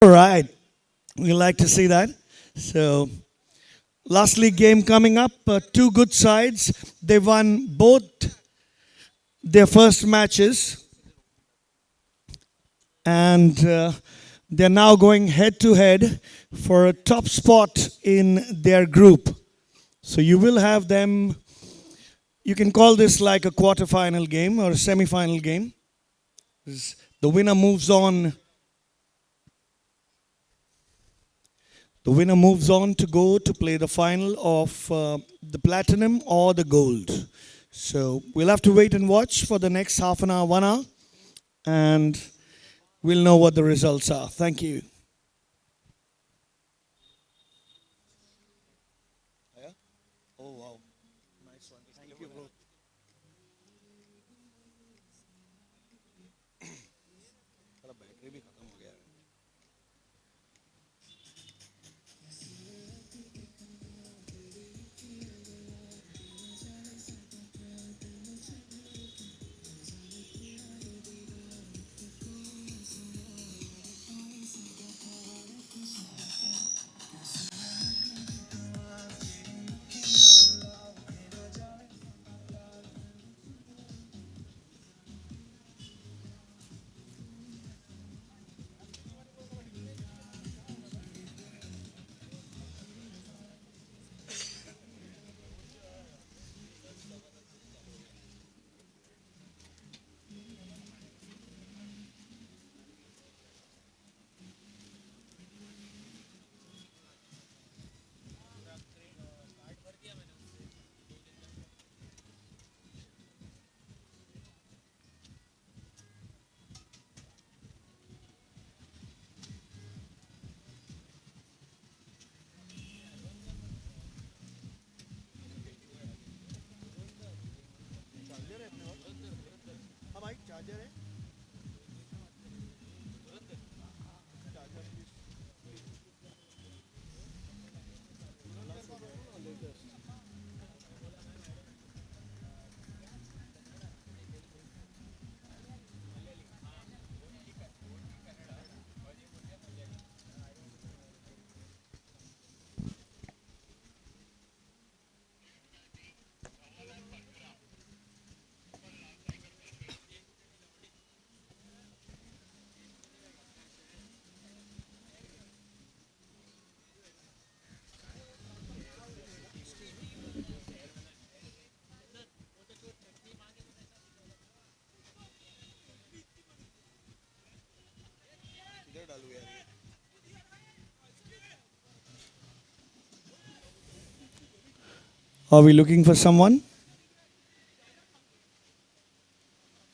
All right. We like to see that. So, last league game coming up. Two good sides. They won both their first matches, and they're now going head to head for a top spot in their group. So, you will have them. You can call this like a quarterfinal game or a semi-final game. The winner moves on. The winner moves on to go to play the final of the platinum or the gold. So we'll have to wait and watch for the next half an hour, 1 hour, and we'll know what the results are. Thank you. Oh wow, nice one. Thank you, bro. Battery भी खत्म हो गया है. हाँ भाई charger है. Are we looking for someone?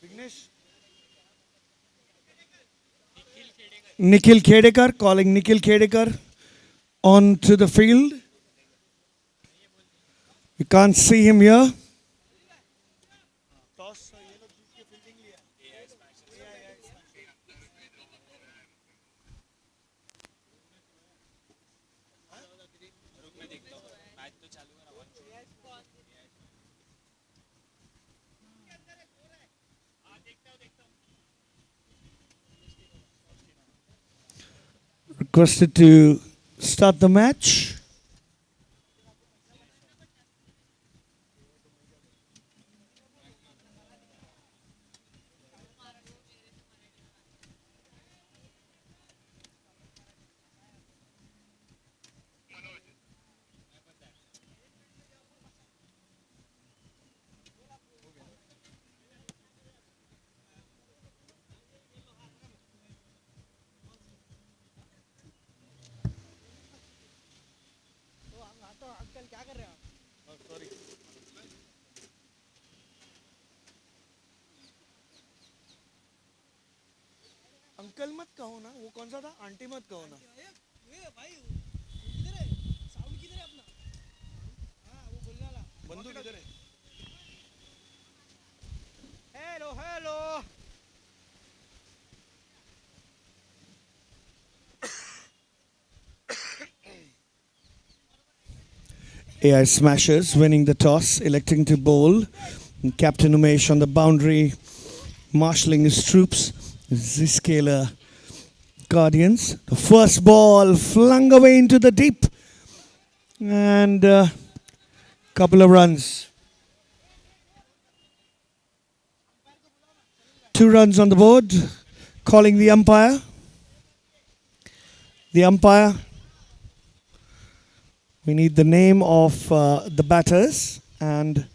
Vignesh? Nikhil Khedekar, calling Nikhil Khedekar onto the field. We can't see him here. Requested to start the match. Uncle मत कहो ना, वो कौन सा था, आंटी मत कहो ना. ये भाई किधर है साउंड किधर है अपना हाँ वो बोलने वाला बंदूक किधर है? Hello hello AI Smashers winning the toss, electing to bowl. And Captain Umesh on the boundary, marshalling his troops. Zscaler Guardians. The first ball flung away into the deep, and couple of runs. 2 runs on the board. Calling the umpire. The umpire. We need the name of the batters and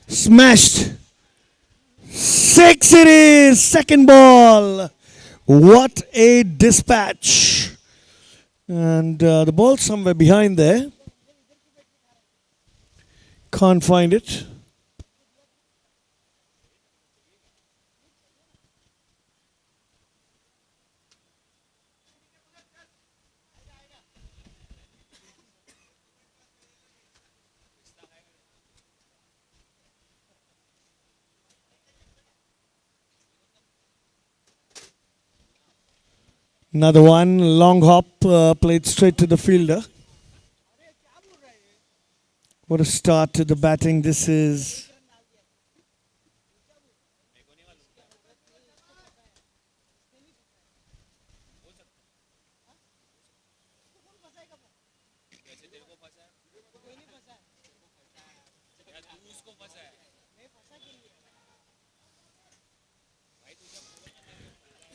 smashed. 6 it is. Second ball. What a dispatch. And the ball somewhere behind there. Can't find it. Another one. Long hop played straight to the fielder. What a start to the batting this is.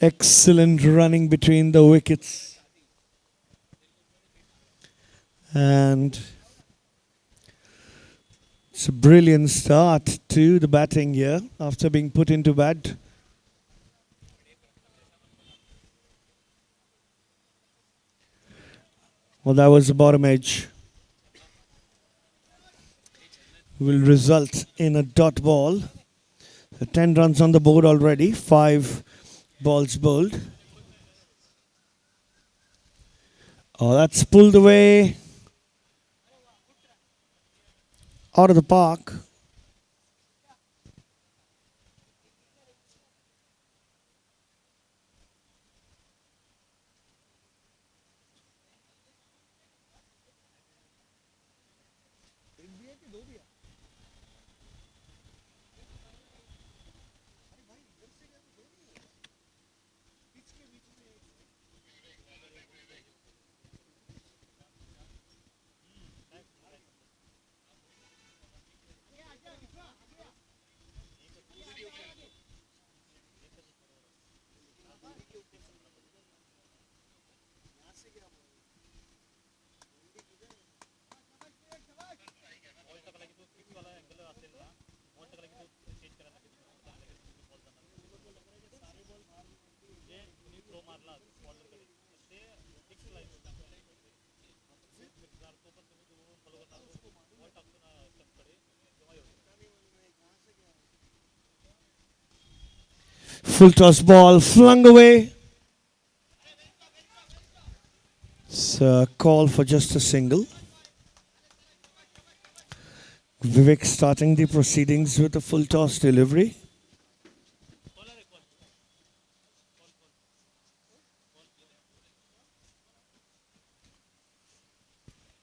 Excellent running between the wickets. And it's a brilliant start to the batting here after being put into bat. Well, that was the bottom edge. Will result in a dot ball. 10 runs on the board already. 5 balls bowled. Oh, that's pulled away. Out of the park. Full toss ball flung away. It's a call for just a single. Vivek starting the proceedings with a full toss delivery.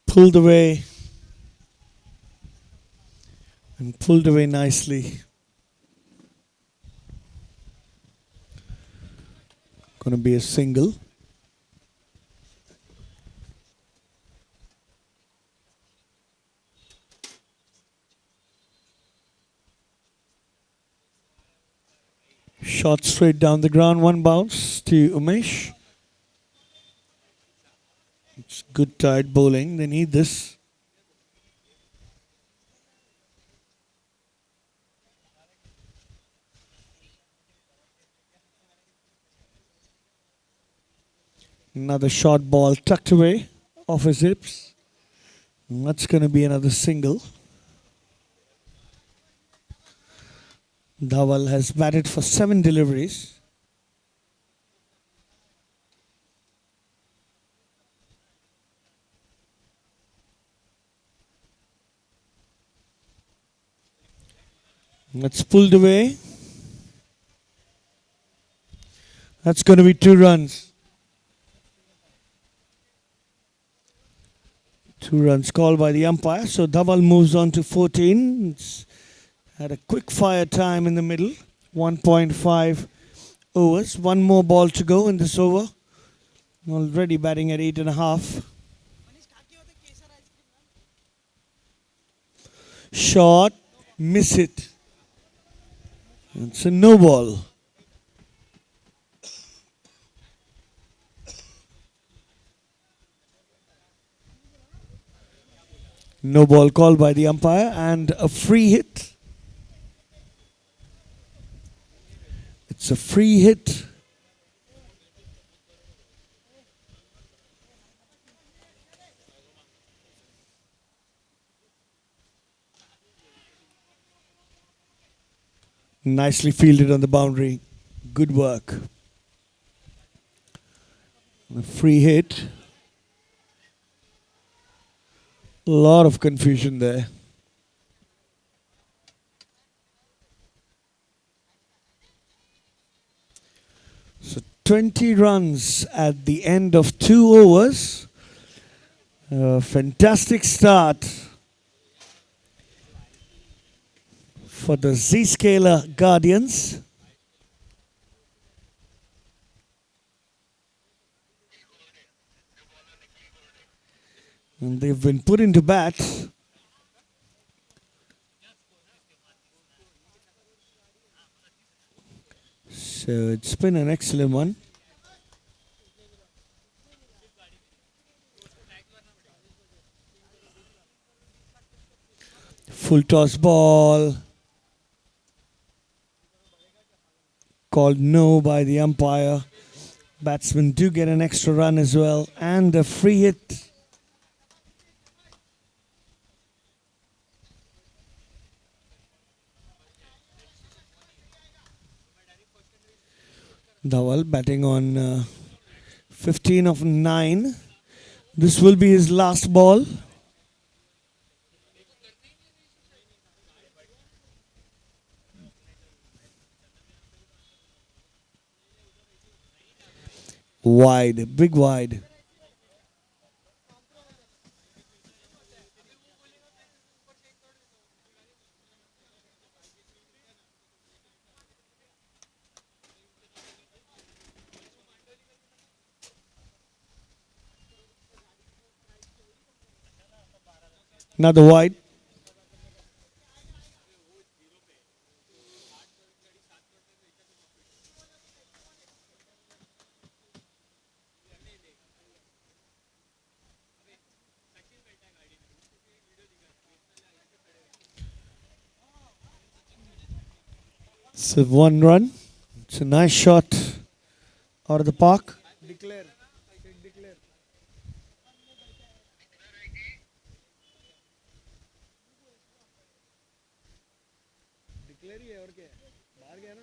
Pulled away. And pulled away nicely. Going to be a single. Shot straight down the ground, one bounce to Umesh. It's good tight bowling, they need this. Another short ball tucked away off his hips. And that's going to be another single. Dhawal has batted for 7 deliveries. That's pulled away. That's going to be 2 runs. 2 runs called by the umpire. So Dhaval moves on to 14. It's had a quick fire time in the middle. 1.5 overs. One more ball to go in this over. Already batting at 8.5. Shot. Miss it. It's a no ball. No ball called by the umpire and a free hit. It's a free hit. Nicely fielded on the boundary. Good work. A free hit. A lot of confusion there. So 20 runs at the end of 2 overs. A fantastic start for the Zscaler Guardians. And they've been put into bat. So it's been an excellent one. Full toss ball. Called no by the umpire. Batsmen do get an extra run as well. And a free hit. Dhawal batting on 15 of 9. This will be his last ball. Wide, big wide. Another wide. It's a 1 run. It's a nice shot out of the park. Declare. Declare. Declare ही है और क्या है? बाहर गया ना?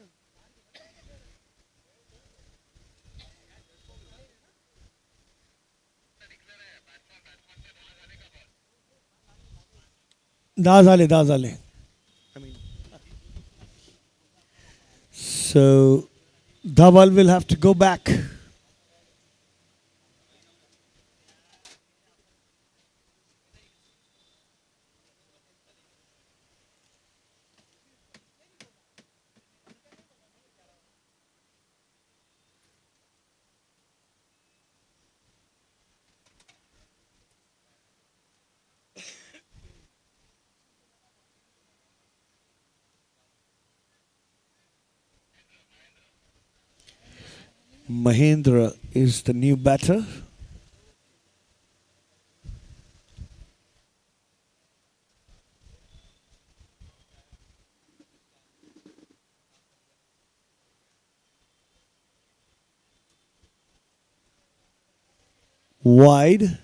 दहा झाले. So Dhawal will have to go back. Mahendra is the new batter. Wide.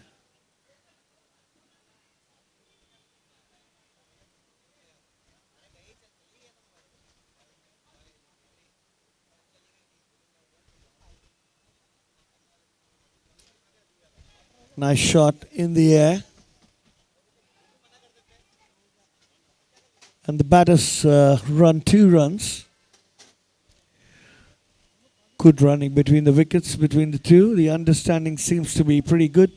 Nice shot in the air. And the batters run 2 runs. Good running between the wickets, between the two. The understanding seems to be pretty good.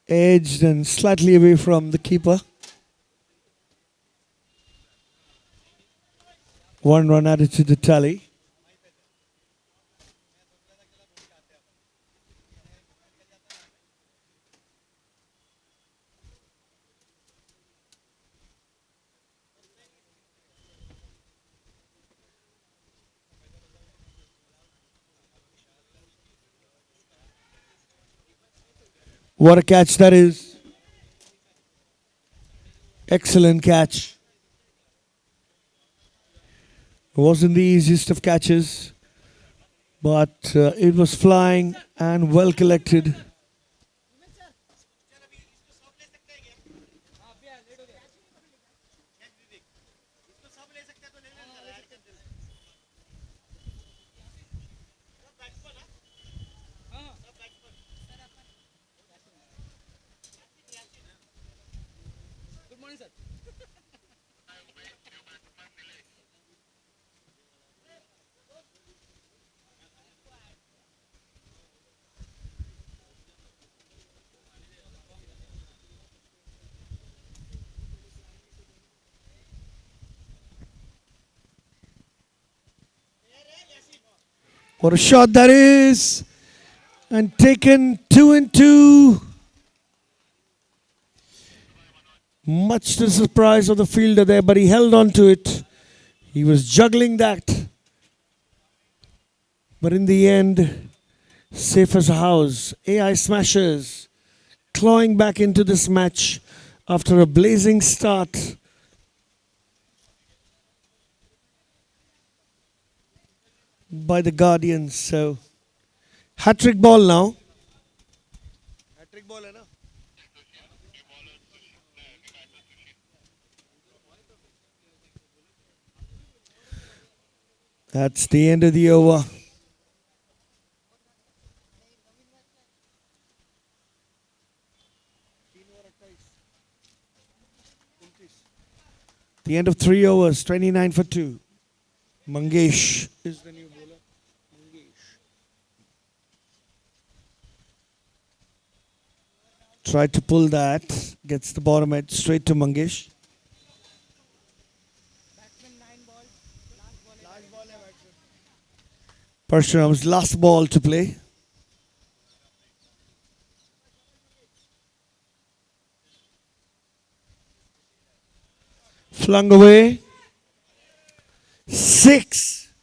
Edged and slightly away from the keeper. 1 run added to the tally. What a catch that is. Excellent catch. It wasn't the easiest of catches, but it was flying and well collected. Good morning sir. What a shot that is! And taken 2-2. Much to the surprise of the fielder there, but he held on to it. He was juggling that. But in the end, safe as a house. AI Smashers clawing back into this match after a blazing start. By the Guardians. So, hat-trick ball now. Hat-trick ball, hai na? That's the end of the over. The end of 3 overs, 29 for 2. Mangesh is the new bowler. Tried to pull that, gets the bottom edge straight to Mangesh. Parshuram's last ball to play. Flung away. 6.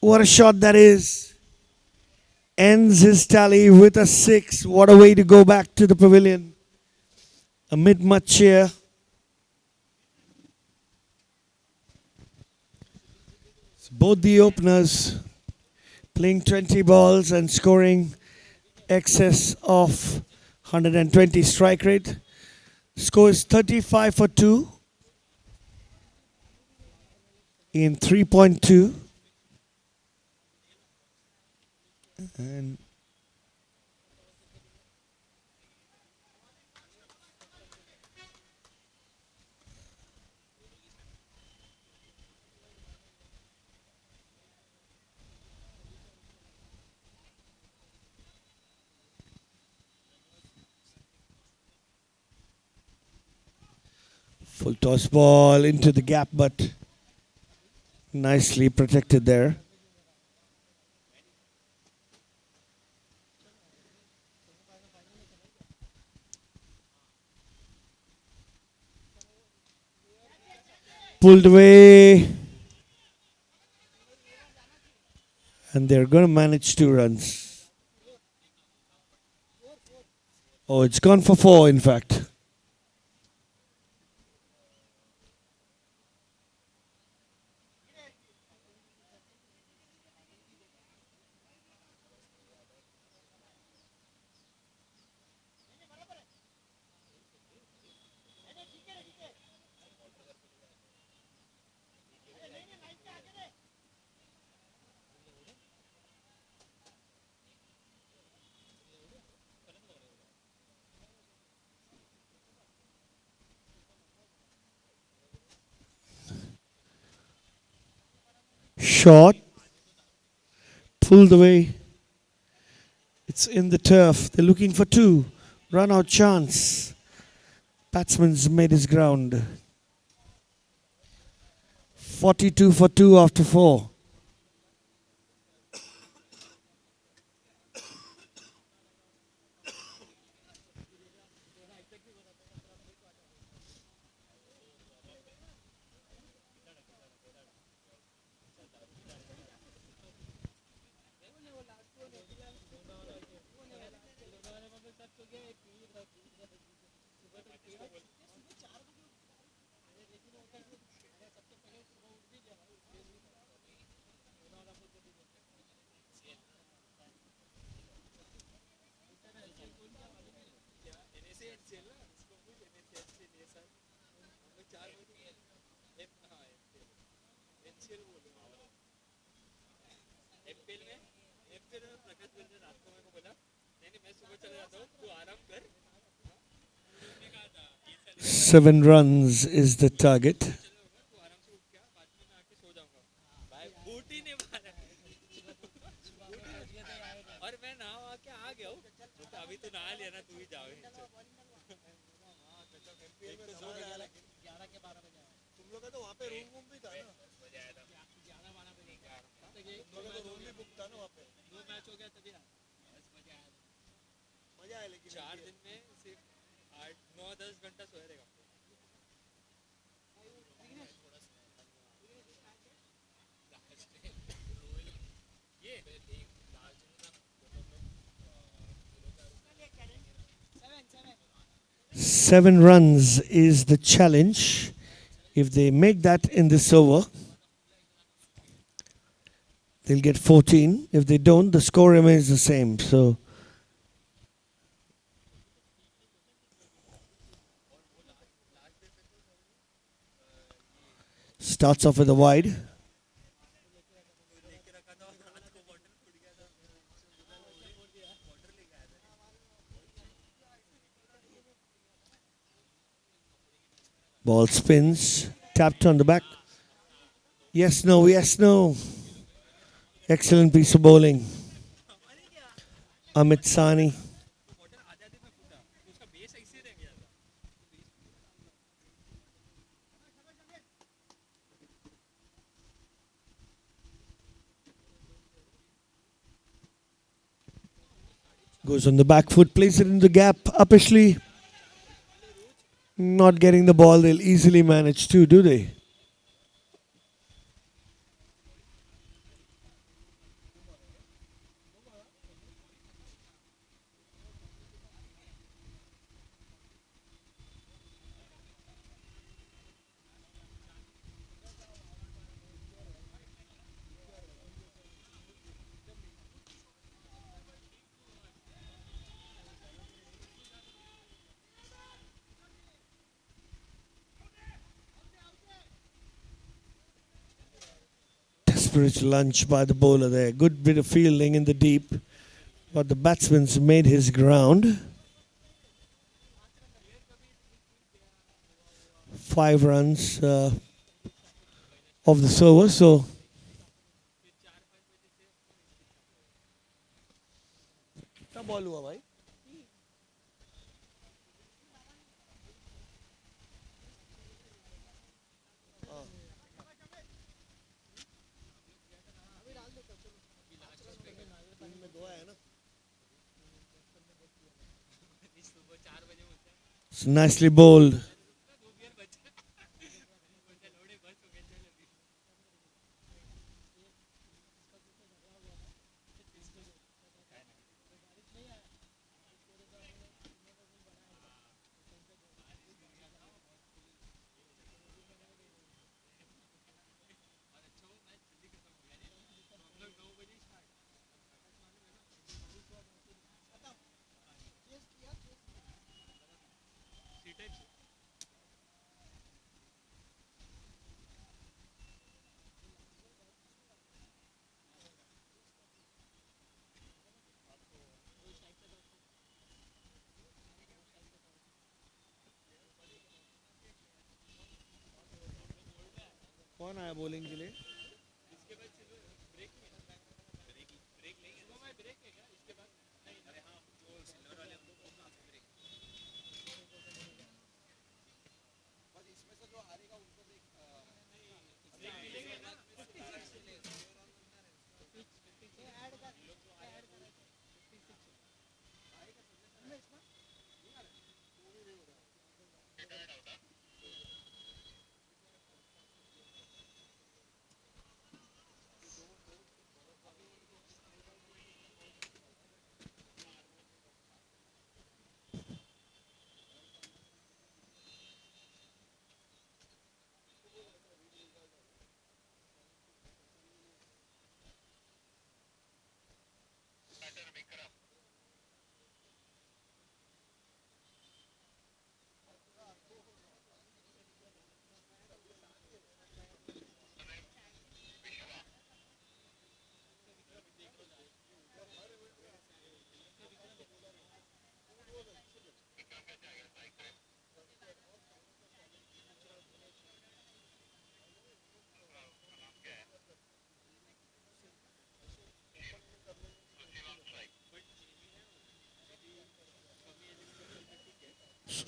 What a shot that is. Ends his tally with a 6. What a way to go back to the pavilion. Amid much cheer. Both the openers playing 20 balls and scoring excess of 120 strike rate. Score is 35 for 2 in 3.2. And full toss ball into the gap, but nicely protected there. Pulled away. And they're going to manage 2 runs. Oh, it's gone for four, in fact. Short, pulled away. It's in the turf. They're looking for two. Run out chance. Batsman's made his ground. 42 for two after four. Seven runs is the target. तुम लोग का तो वहाँ पे room वूम भी था ना, तुम लोग का तो रूम भी बुक था ना वहाँ पे। मजा आया लेकिन 4 दिन में सिर्फ 8 9 10 घंटा सोया रहेगा। Seven runs is the challenge. If they make that in this over, they'll get 14. If they don't, the score remains the same. So starts off with a wide. Ball spins, tapped on the back. Yes, no, yes, no. Excellent piece of bowling. Amit Sani. Goes on the back foot, plays it in the gap. Upishly not getting the ball. They'll easily manage to, do they? Desperate lunge by the bowler there. Good bit of fielding in the deep. But the batsman's made his ground. 5 runs of the over. So क्या ball हुआ भाई? में दो है ना। It's nicely bowled. कौन आया bowling के लिए?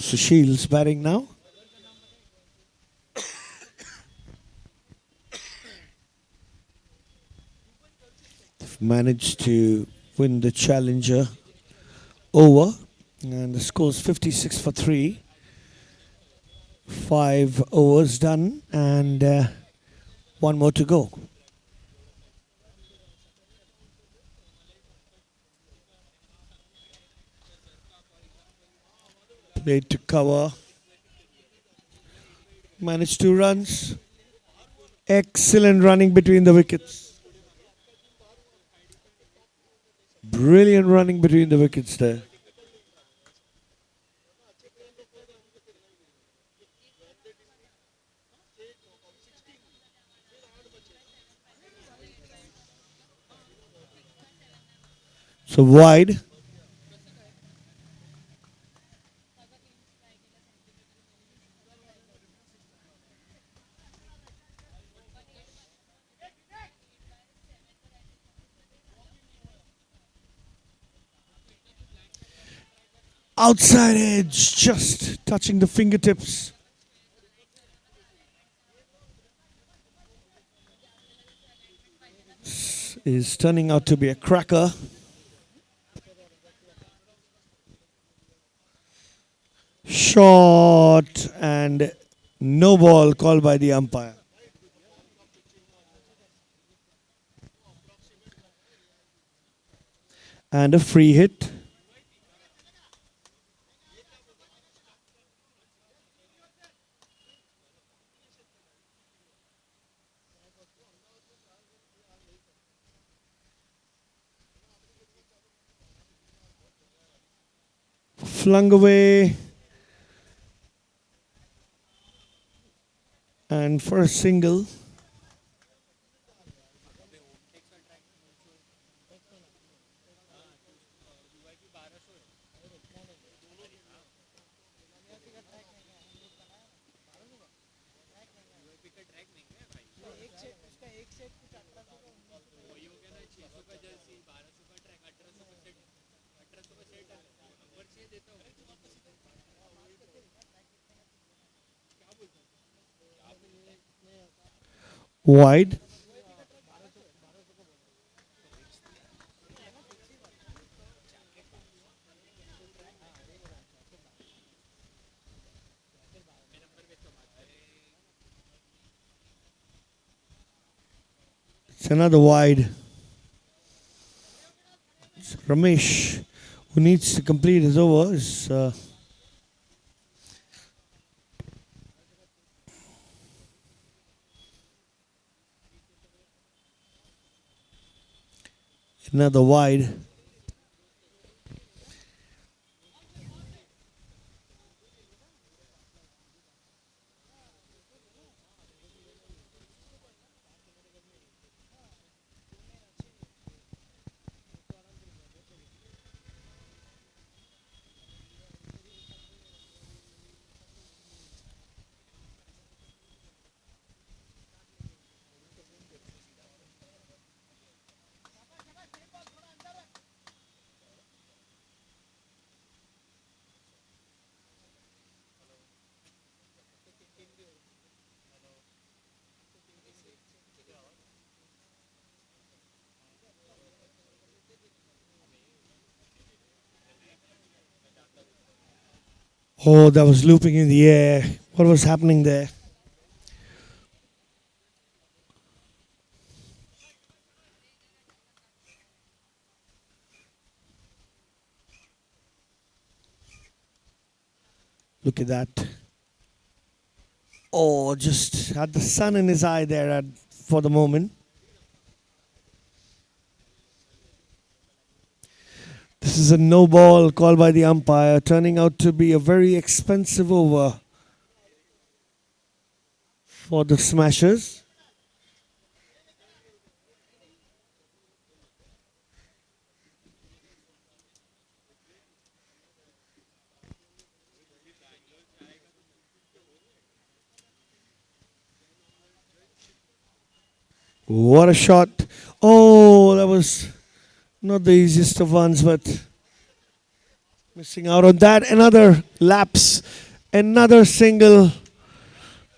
Sushil's batting now. They've managed to win the challenger over, and the score's 56 for 3. 5 overs done, and one more to go. Played to cover. Managed 2 runs. Excellent running between the wickets. Brilliant running between the wickets there. So wide. Outside edge, just touching the fingertips. Is turning out to be a cracker. Short and no ball called by the umpire. And a free hit. Flung away. And for a single. Wide. It's another wide. It's Ramesh, who needs to complete his over, is another wide. Oh, that was looping in the air. What was happening there? Look at that. Oh, just had the sun in his eye there for the moment. This is a no ball called by the umpire, turning out to be a very expensive over for the Smashers. What a shot. Oh, that was not the easiest of ones, but missing out on that. Another lapse, another single.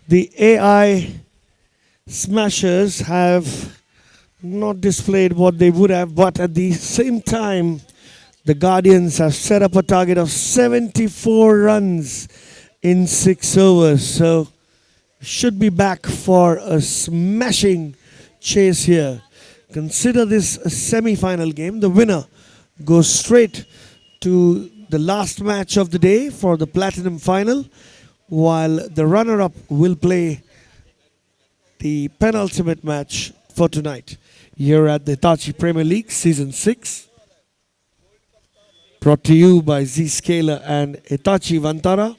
The AI Smashers have not displayed what they would have, but at the same time, the Guardians have set up a target of 74 runs in 6 overs. So should be back for a smashing chase here. Consider this a semi-final game. The winner goes straight to the last match of the day for the Platinum Final, while the runner-up will play the penultimate match for tonight here at the Hitachi Premier League Season 6. Brought to you by Zscaler and Hitachi Vantara.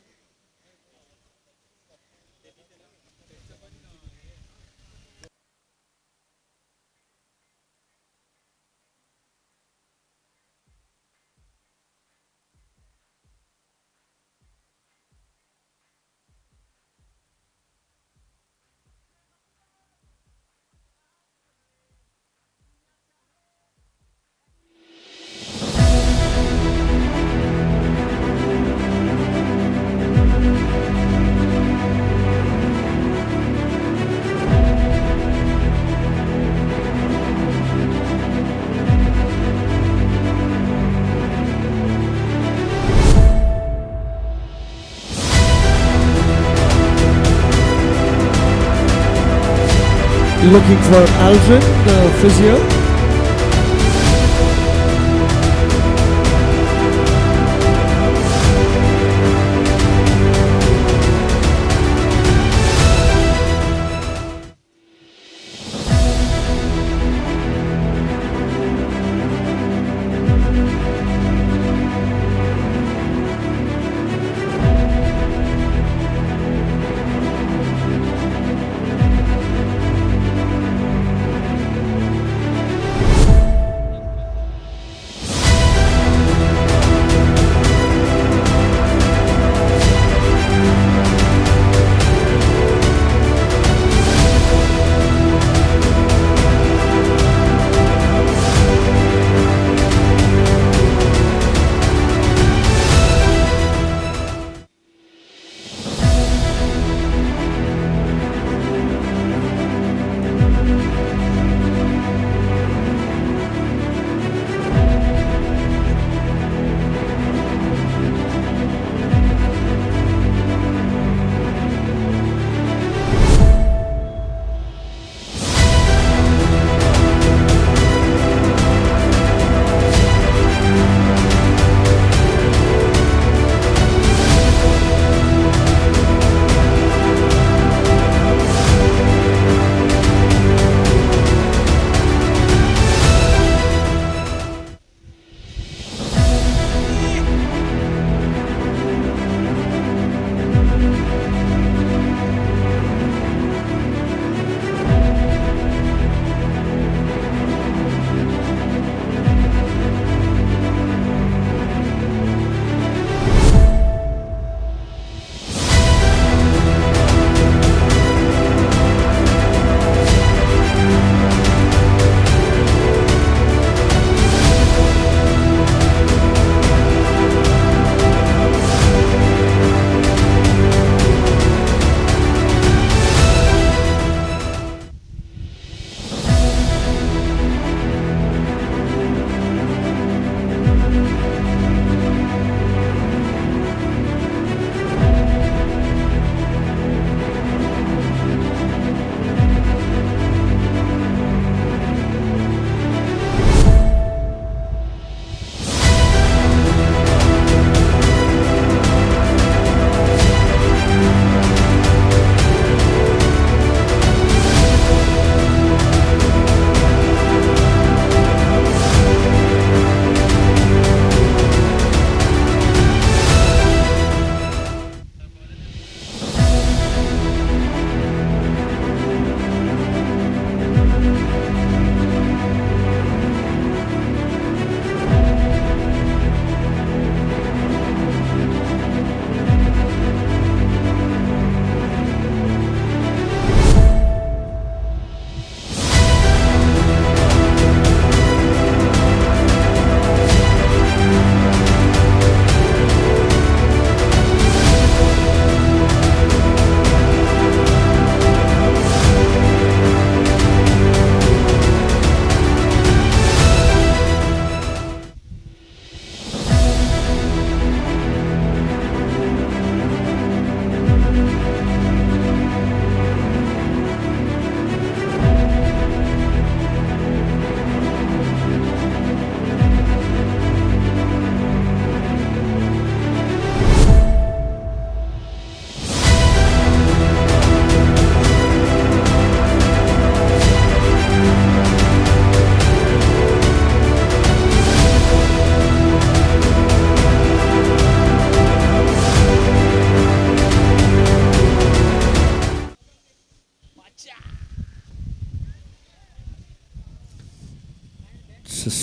Looking for Aldrin, the physio.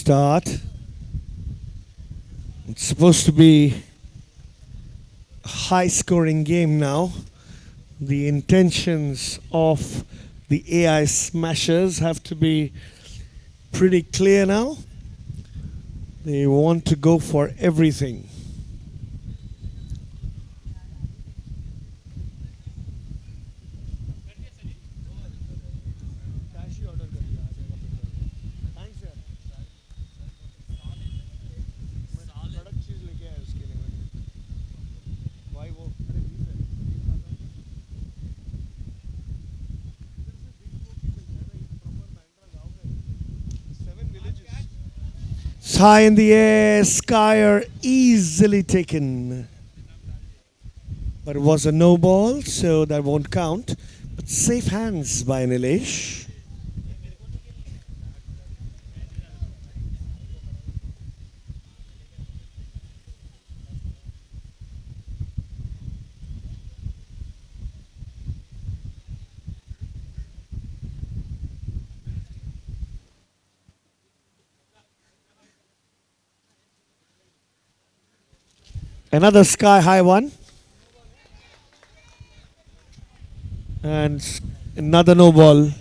start. It's supposed to be a high scoring game now. The intentions of the AI smashers have to be pretty clear now. They want to go for everything. It's high in the air, Skyer easily taken. But it was a no ball, so that won't count. But safe hands by Nilesh. Another sky high one. And another no ball.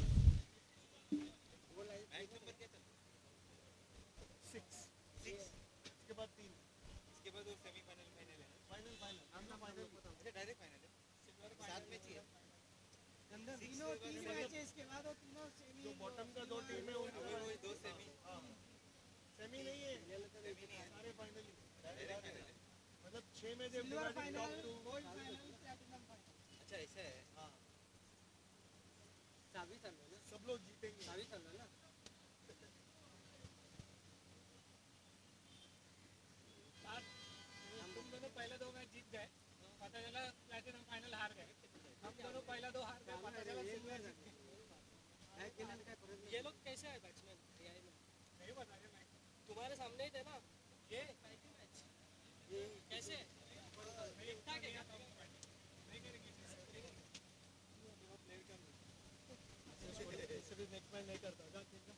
तीनों तीन match है इसके बाद और तीनों semi जो bottom का दो टीम है उनके वही दो सेमी सेमी नहीं है सारे फाइनल मतलब 6 में जब silver final gold final platinum final अच्छा ऐसा है हां सावी साल ना सब लोग जीतेंगे सावी साल ना हम दोनों पहले दो मैच जीत गए पता चला प्लैटिनम फाइनल हार गए हम दोनों पहला दो हार गए पता चला सिल्वर जीत गए ये लोग कैसे है बैट्समैन एआई में नहीं बता रहे मैं तुम्हारे सामने ही थे ना ये फाइटिंग मैच ये कैसे ठीक ठाक है नहीं करेंगे बहुत प्लेयर का इससे भी नेक्स्ट मैच नहीं करता जा ठीक है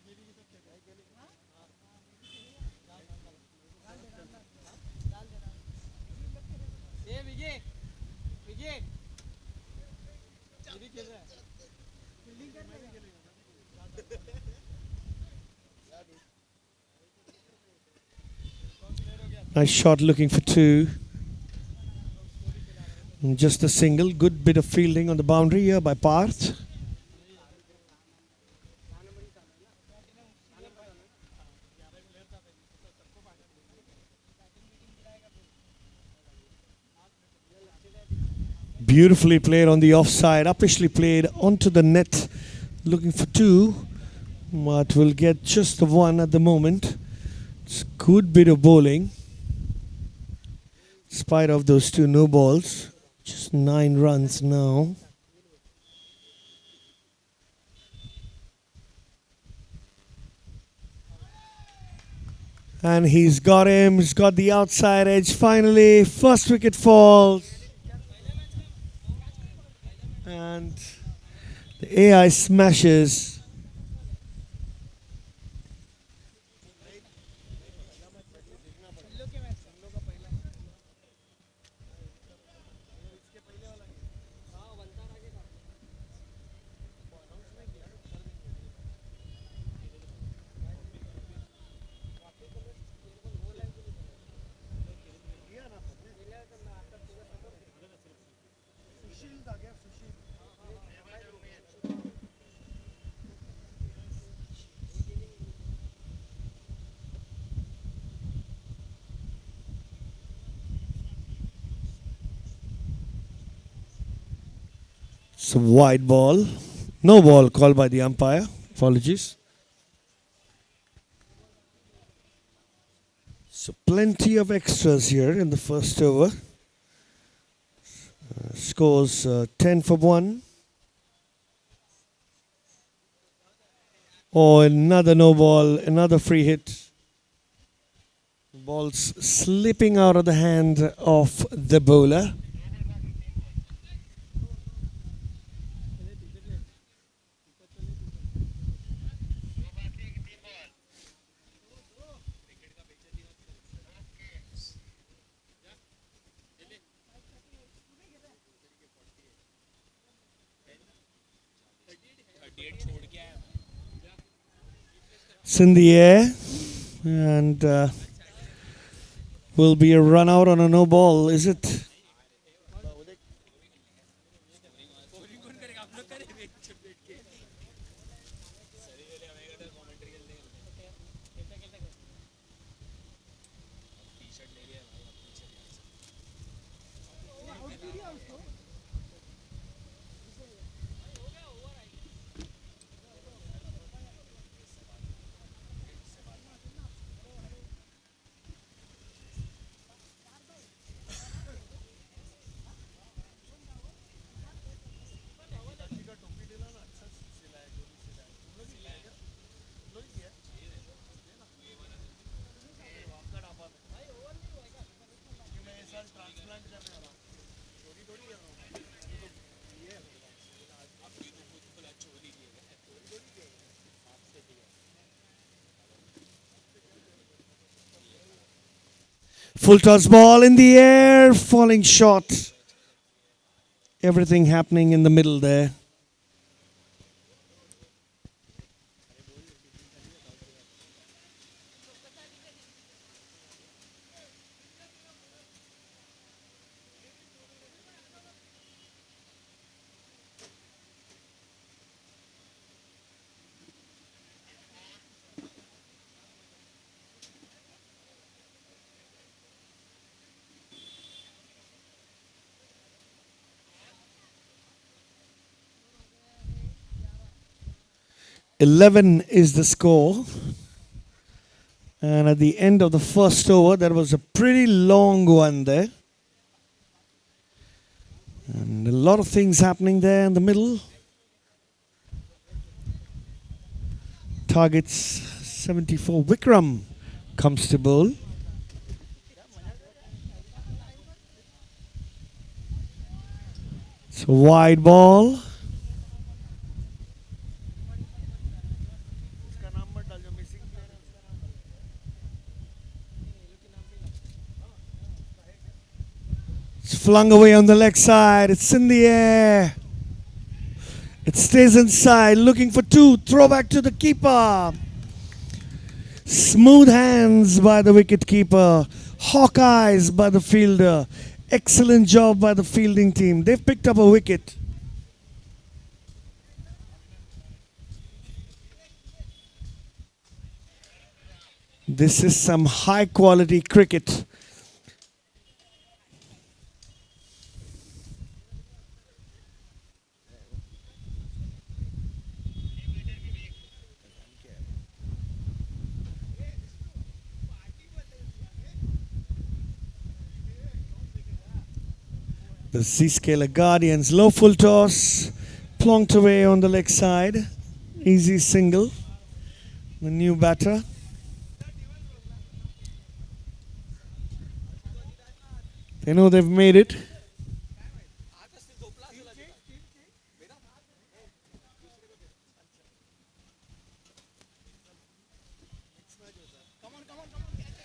मेरी भी सब चल रहा है हां डाल दे ये विजय विजय ये भी खेल रहा है फील्डिंग कर रहा है Nice shot looking for two. Just a single. Good bit of fielding on the boundary here by Parth. Beautifully played on the offside. Uppishly played onto the net. Looking for two. But will get just the one at the moment. It's a good bit of bowling. In spite of those two no balls. Just 9 runs now. And he's got him. He's got the outside edge finally. First wicket falls. And the AI smashes. It's a wide ball. No ball called by the umpire. Apologies. So plenty of extras here in the first over. Scores 10 for 1. Oh, another no ball, another free hit. Ball's slipping out of the hand of the bowler. It's in the air, and will be a run out on a no ball, is it? Full toss ball in the air, falling short. Everything happening in the middle there. 11 is the score. And at the end of the first over, there was a pretty long one there. And a lot of things happening there in the middle. Targets 74. Vikram comes to bowl. It's a wide ball. It's flung away on the leg side. It's in the air. It stays inside, looking for two. Throw back to the keeper. Smooth hands by the wicket keeper. Hawk eyes by the fielder. Excellent job by the fielding team. They've picked up a wicket. This is some high quality cricket. The Zscaler Guardians, low full toss, plonked away on the leg side. Easy single. The new batter. They know they've made it.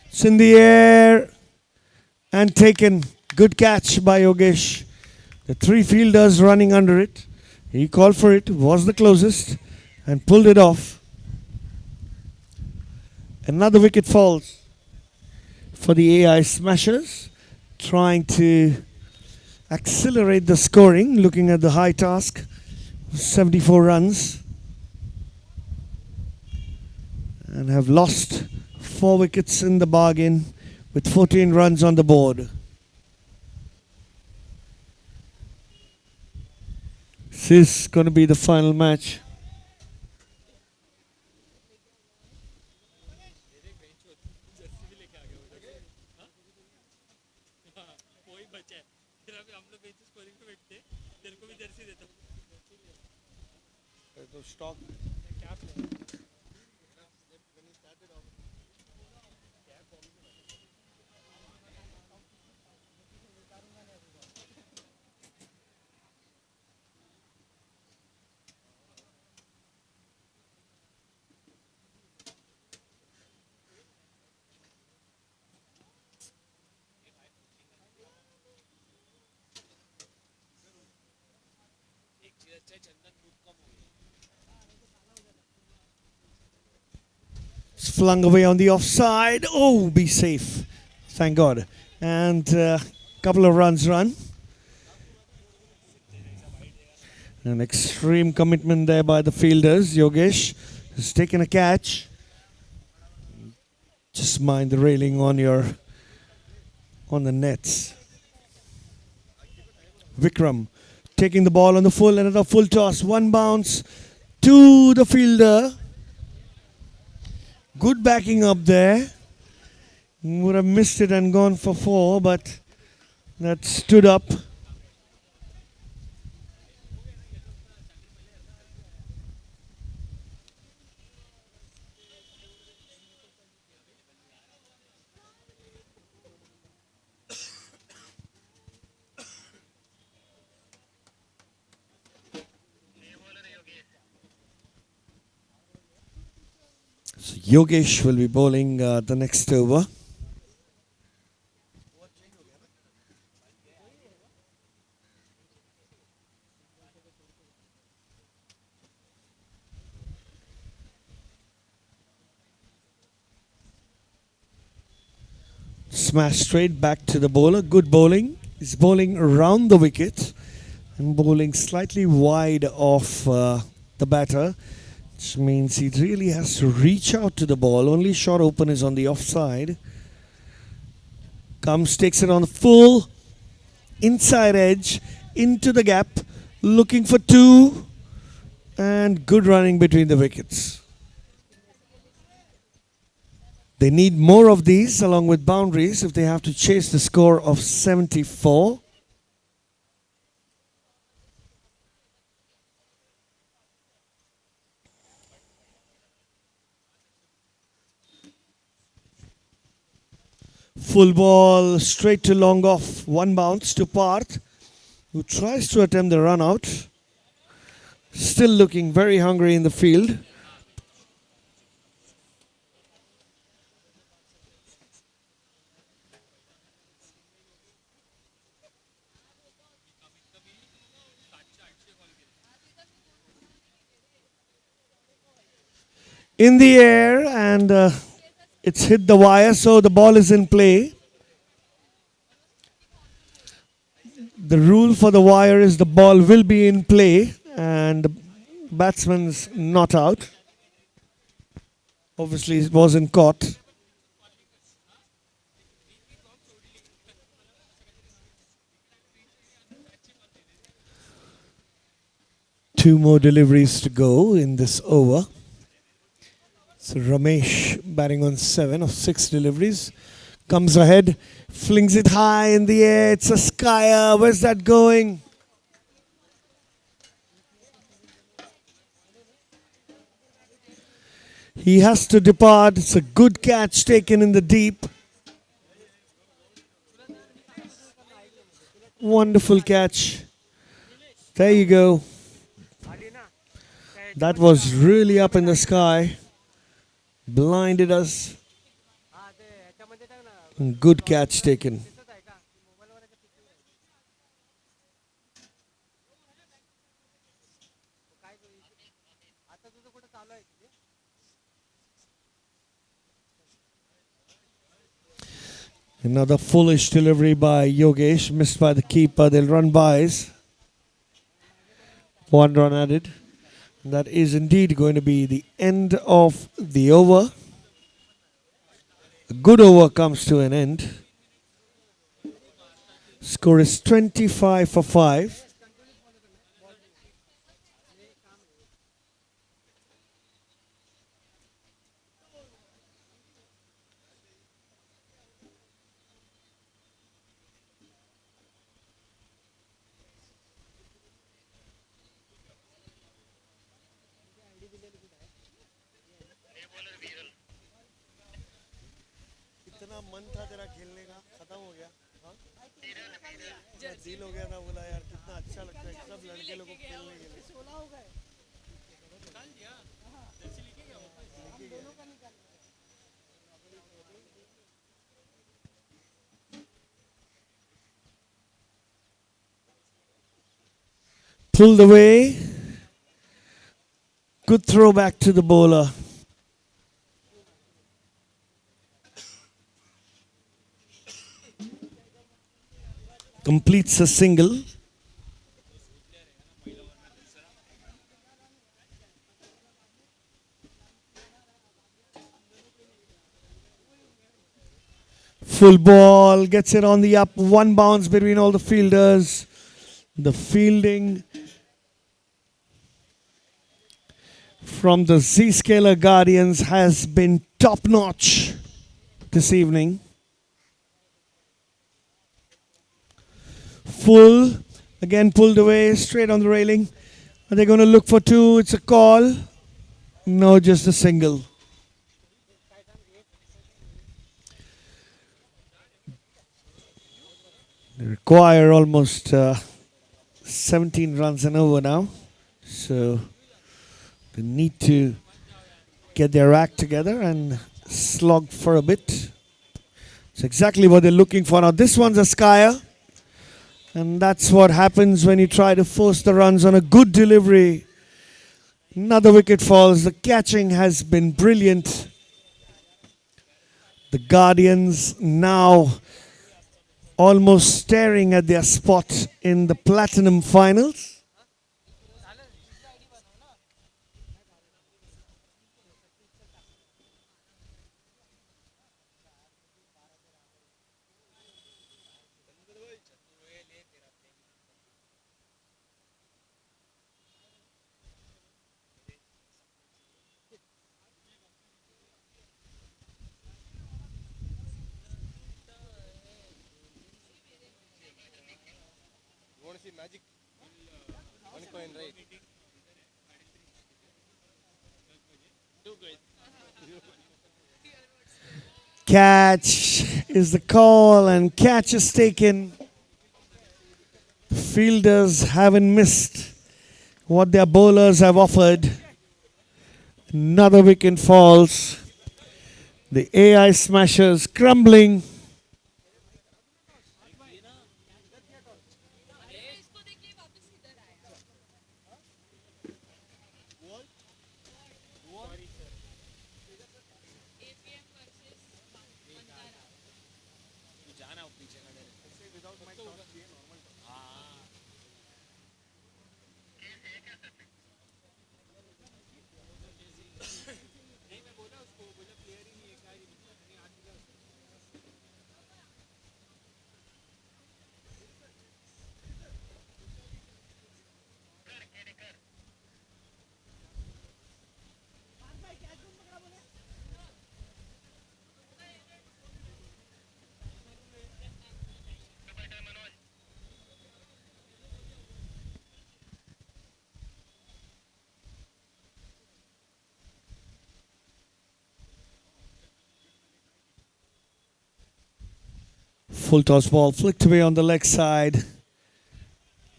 It's in the air and taken. Good catch by Yogesh. The three fielders running under it. He called for it, was the closest, and pulled it off. Another wicket falls for the AI Smashers, trying to accelerate the scoring, looking at the high task, 74 runs, and have lost 4 wickets in the bargain with 14 runs on the board. This is going to be the final match. flung away on the offside. Oh, be safe. Thank God. And a couple of runs run. An extreme commitment there by the fielders. Yogesh has taken a catch. Just mind the railing on the nets. Vikram taking the ball on the full, another full toss, one bounce to the fielder. Good backing up there. Would have missed it and gone for four, but that stood up. So Yogesh will be bowling the next over. Smash straight back to the bowler. Good bowling. He's bowling around the wicket and bowling slightly wide of the batter, which means he really has to reach out to the ball. Only shot open is on the offside. Comes, takes it on the full inside edge into the gap, looking for two, and good running between the wickets. They need more of these along with boundaries if they have to chase the score of 74. Full ball straight to long off, one bounce to Parth, who tries to attempt the run out. Still looking very hungry in the field. In the air, and it's hit the wire, so the ball is in play. The rule for the wire is the ball will be in play and the batsman's not out. Obviously it wasn't caught. Two more deliveries to go in this over. So Ramesh batting on 7 of 6 deliveries. Comes ahead, flings it high in the air. It's a skyer. Where's that going? He has to depart. It's a good catch taken in the deep. Wonderful catch. There you go. That was really up in the sky. Blinded us. Good catch taken. Another foolish delivery by Yogesh, missed by the keeper. They'll run bys. 1 run added. That is indeed going to be the end of the over. A good over comes to an end. Score is 25 for 5. इतना मन था तेरा खेलने का खत्म हो गया हाँ दिल हो गया था बोला यार कितना अच्छा लगता है सब लड़के लोगों को खेलने के लिए pulled away. Good throw back to the bowler. completes a single. Full ball, gets it on the up, one bounce between all the fielders. The fielding from the Zscaler Guardians has been top notch this evening. Full, again pulled away, straight on the railing. Are they going to look for two? It's a call. No, just a single. They require almost 17 runs and over now. So they need to get their act together and slog for a bit. It's exactly what they're looking for. Now this one's a skier. And that's what happens when you try to force the runs on a good delivery. Another wicket falls. The catching has been brilliant. The Guardians now almost staring at their spot in the Platinum Finals. You want to see magic? One coin, right? Two coins. Catch is the call, and catch is taken. The fielders haven't missed what their bowlers have offered. Another wicket falls. The AI smashers crumbling. Full toss ball flicked away on the leg side.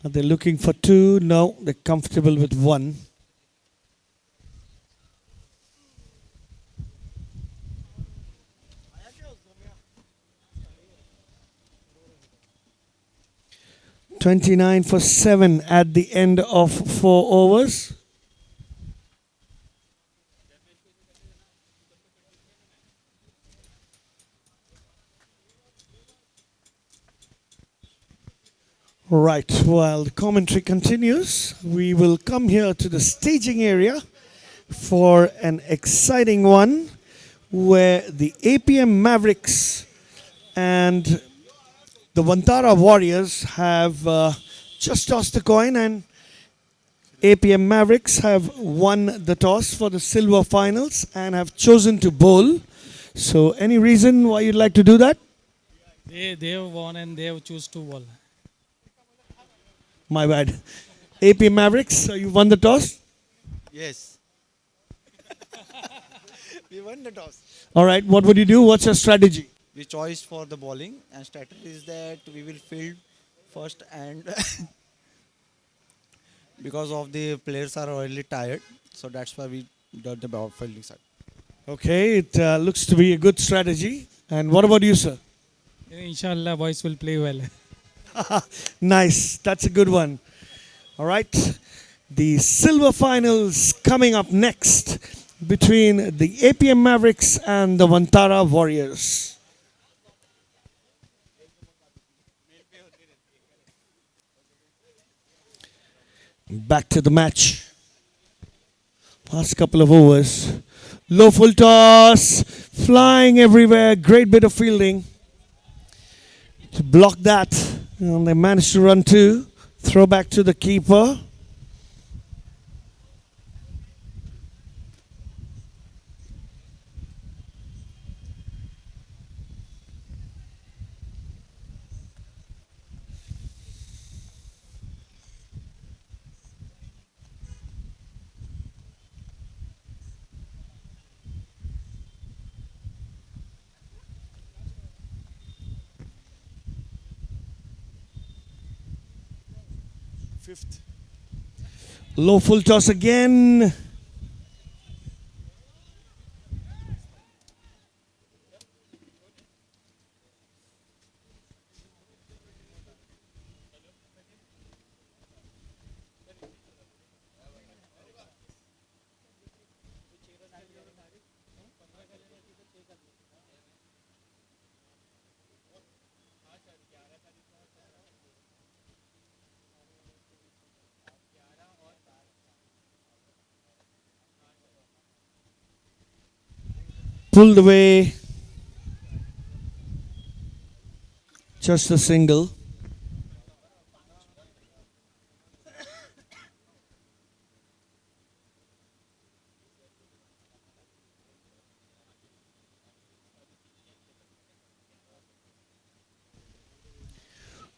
Are they looking for two? No, they're comfortable with one. "29 for 7 at the end of 4 overs. Right, while the commentary continues, we will come here to the staging area for an exciting one where the APM Mavericks and the Vantara Warriors have just tossed the coin, and APM Mavericks have won the toss for the silver finals and have chosen to bowl. So any reason why you'd like to do that? They have won and they have choose to bowl. My bad. APM Mavericks, so you won the toss? Yes. We won the toss. All right, what would you do? What's your strategy? We chose for the bowling, and strategy is that we will field first, and because of the players are already tired, so that's why we did the fielding side. Okay, it looks to be a good strategy. And what about you, sir? Inshallah, boys will play well. Nice, that's a good one. All right, the silver finals coming up next between the APM Mavericks and the Vantara Warriors. Back to the match. Last couple of overs. Low full toss. Flying everywhere. Great bit of fielding to block that. And they managed to run two. Throw back to the keeper. Fifth. Low full toss again. Pulled away. Just a single.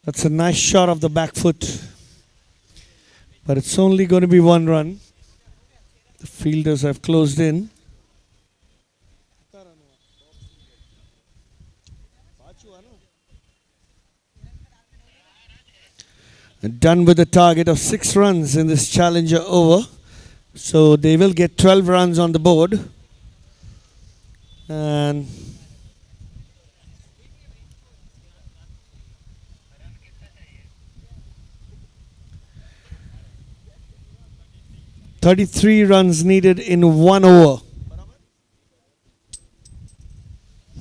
That's a nice shot of the back foot. But it's only going to be one run. The fielders have closed in. And done with a target of 6 runs in this challenger over. So they will get 12 runs on the board. And 33 runs needed in 1 over.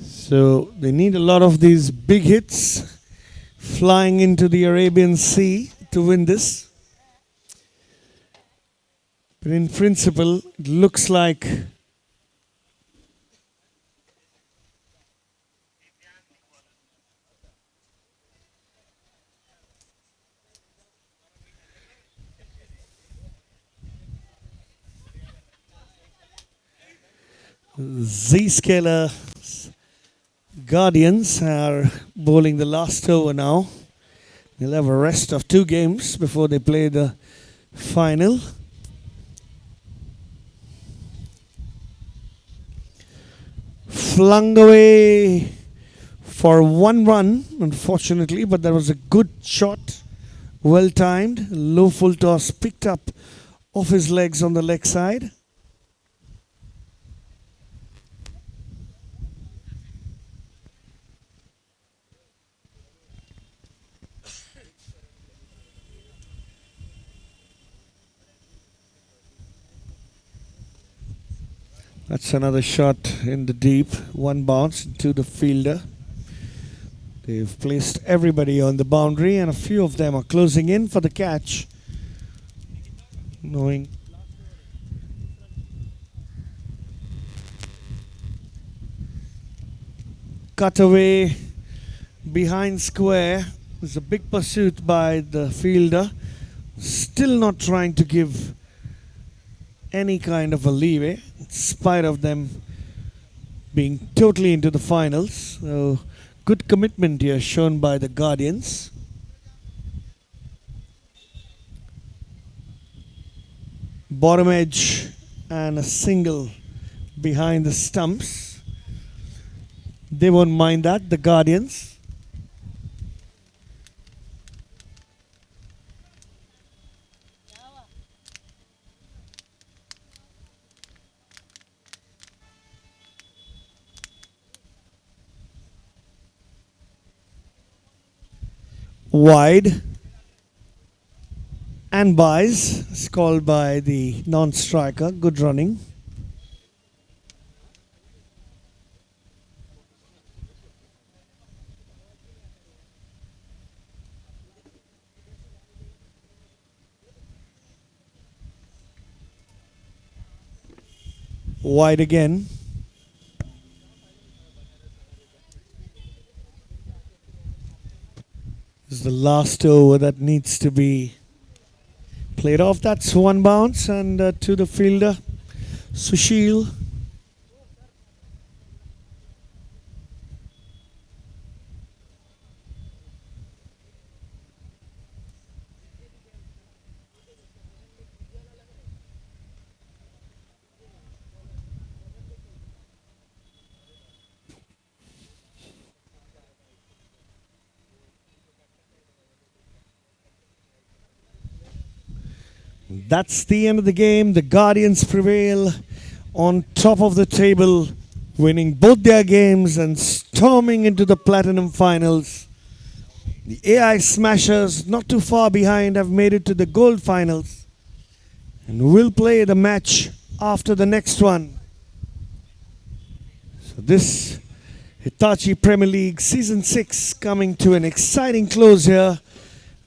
So they need a lot of these big hits flying into the Arabian Sea to win this. But in principle, it looks like Zscaler Guardians are bowling the last over now. They'll have a rest of 2 games before they play the final. Flung away for 1 run, unfortunately, but that was a good shot. Well timed. Low full toss picked up off his legs on the leg side. That's another shot in the deep. 1 bounce to the fielder. They've placed everybody on the boundary and a few of them are closing in for the catch. Knowing cut away behind square. There's a big pursuit by the fielder. Still not trying to give any kind of a leeway, in spite of them being totally into the finals. So good commitment here shown by the Guardians. Bottom edge and a single behind the stumps. They won't mind that, the Guardians. Wide and buys. It's called by the non-striker. Good running. Wide again. This is the last over that needs to be played off. That's one bounce and to the fielder, Sushil. That's the end of the game. The Guardians prevail on top of the table, winning both their games and storming into the Platinum Finals. The AI Smashers, not too far behind, have made it to the Gold Finals and will play the match after the next one. So this Hitachi Premier League Season 6 coming to an exciting close here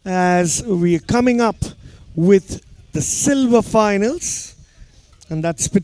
as we are coming up with the Silver Finals, and that's